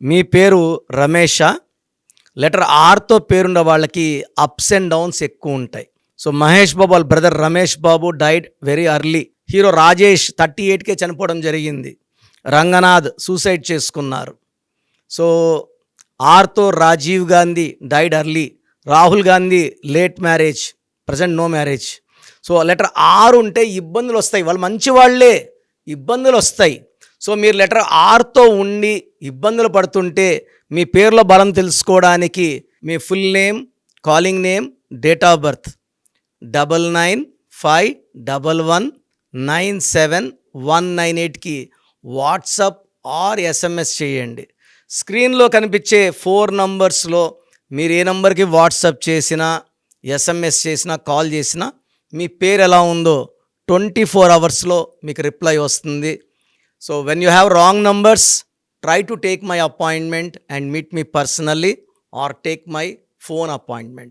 మీ పేరు రమేషా? లెటర్ ఆర్‌తో పేరున్న వాళ్ళకి అప్స్ అండ్ డౌన్స్ ఎక్కువుంటాయి. సో, మహేష్ బాబు వాళ్ళ brother Ramesh Babu died very early. Hero Rajesh 38కే చనిపోవడం జరిగింది. రంగనాథ్ సూసైడ్ చేసుకున్నారు. సో, ఆర్‌తో Rajiv Gandhi died early. Rahul Gandhi late marriage, present no marriage. So, letter R ఉంటే ఇబ్బందులొస్తాయి. వాళ్ళు మంచివాళ్ళే, ఇబ్బందులొస్తాయి. సో, మీరు లెటర్ ఆర్‌తో ఉండి ఇబ్బందులు పడుతుంటే మీ పేరులో బలం తెలుసుకోవడానికి మీ full name, calling name, date of birth 9951197198కి వాట్సాప్ ఆర్ ఎస్ఎంఎస్ చేయండి. స్క్రీన్లో కనిపించే 4 నంబర్స్లో మీరు ఏ నంబర్కి వాట్సాప్ చేసినా, ఎస్ఎంఎస్ చేసినా, కాల్ చేసినా మీ పేరు ఎలా ఉందో 24 అవర్స్లో మీకు రిప్లై వస్తుంది. So when you have wrong numbers, try to take my appointment and meet me personally or take my phone appointment.